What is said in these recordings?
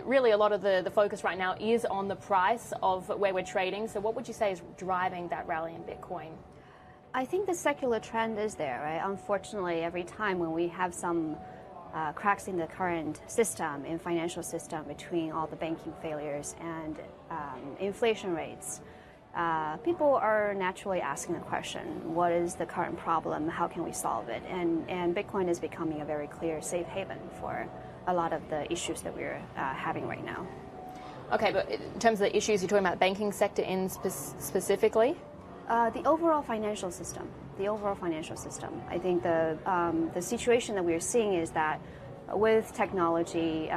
really a lot of the focus right now is on the price of where we're trading. So what would you say is driving that rally in Bitcoin? I think the secular trend is there, right? Unfortunately, every time when we have some cracks in the current system, in financial system, between all the banking failures and inflation rates, people are naturally asking the question, what is the current problem? How can we solve it? And Bitcoin is becoming a very clear safe haven for a lot of the issues that we're having right now. Okay, but in terms of the issues, you're talking about the banking sector in specifically? The overall financial system. The overall financial system. I think the situation that we're seeing is that with technology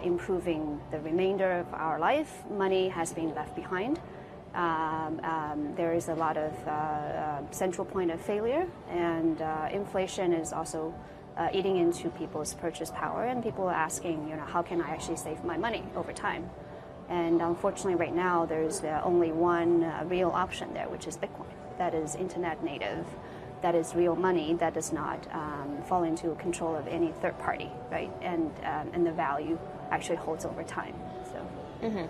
improving the remainder of our life, money has been left behind. There is a lot of central point of failure, and inflation is also eating into people's purchase power, and people are asking, how can I actually save my money over time? And unfortunately, right now, there's only one real option there, which is Bitcoin. That is internet native, that is real money, that does not fall into control of any third party, right? And the value actually holds over time. So. Mm-hmm.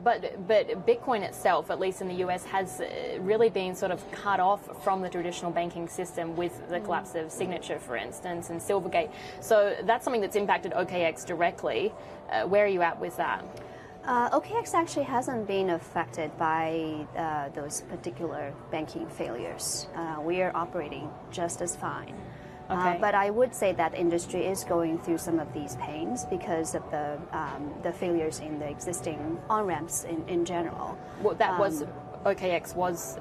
But Bitcoin itself, at least in the US, has really been sort of cut off from the traditional banking system with the collapse of Signature, for instance, and Silvergate. So that's something that's impacted OKX directly. Where are you at with that? OKX actually hasn't been affected by those particular banking failures. We are operating just as fine. Okay. But I would say that industry is going through some of these pains because of the failures in the existing on-ramps in general. Well, that was OKX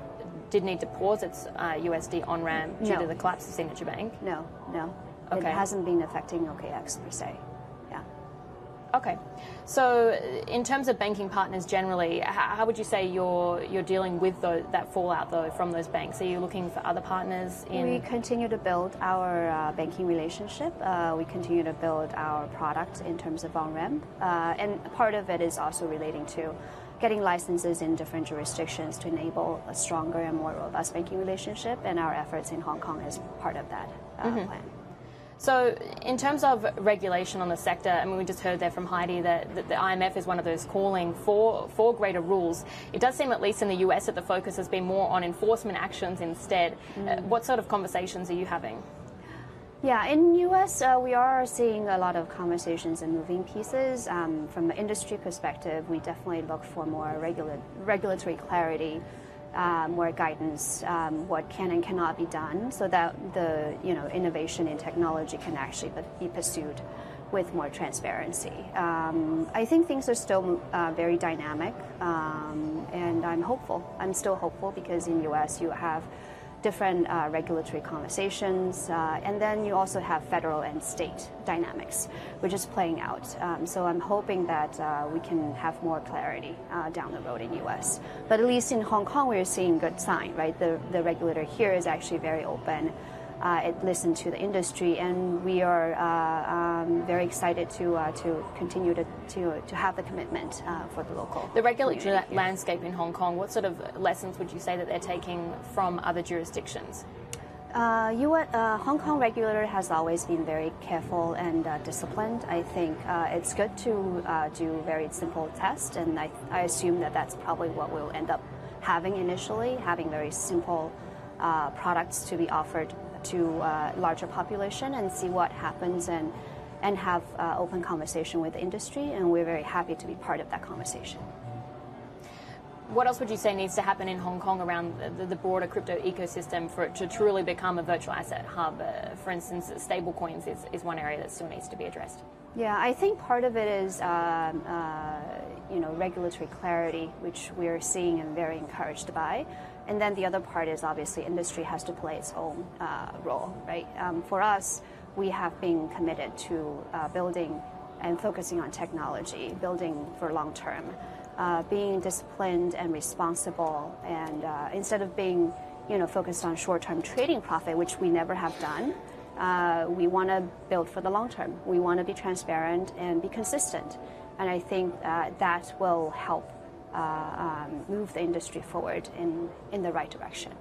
did need to pause its USD on-ramp due to the collapse of Signature Bank? No. Okay. It hasn't been affecting OKX per se. Okay, so in terms of banking partners generally, how would you say you're dealing with that fallout though from those banks? Are you looking for other partners? We continue to build our banking relationship. We continue to build our product in terms of on-ramp, and part of it is also relating to getting licenses in different jurisdictions to enable a stronger and more robust banking relationship, and our efforts in Hong Kong is part of that plan. So in terms of regulation on the sector, I mean, we just heard there from Heidi that the IMF is one of those calling for greater rules. It does seem, at least in the US, that the focus has been more on enforcement actions instead. What sort of conversations are you having? Yeah, in US, we are seeing a lot of conversations and moving pieces. From an industry perspective, we definitely look for more regulatory clarity, more guidance, what can and cannot be done, so that the innovation in technology can actually be pursued with more transparency. I think things are still very dynamic, and I'm hopeful. I'm still hopeful because in US you have different regulatory conversations, and then you also have federal and state dynamics, which is playing out. So I'm hoping that we can have more clarity down the road in US. But at least in Hong Kong, we're seeing good sign, right? The regulator here is actually very open. It listened to the industry, and we are very excited to continue to have the commitment for the local. The regulatory landscape in Hong Kong, what sort of lessons would you say that they're taking from other jurisdictions? Hong Kong regulator has always been very careful and disciplined. I think it's good to do very simple tests, and I assume that that's probably what we'll end up having initially, having very simple products to be offered to larger population and see what happens, and have open conversation with the industry, and we're very happy to be part of that conversation. What else would you say needs to happen in Hong Kong around the broader crypto ecosystem for it to truly become a virtual asset hub? For instance, stablecoins is one area that still needs to be addressed. Yeah, I think part of it is regulatory clarity, which we're seeing and very encouraged by. And then the other part is obviously industry has to play its own role, right? For us, we have been committed to building and focusing on technology, building for long term, being disciplined and responsible, and instead of being focused on short-term trading profit, which we never have done, we want to build for the long term. We want to be transparent and be consistent, and I think that will help move the industry forward in the right direction.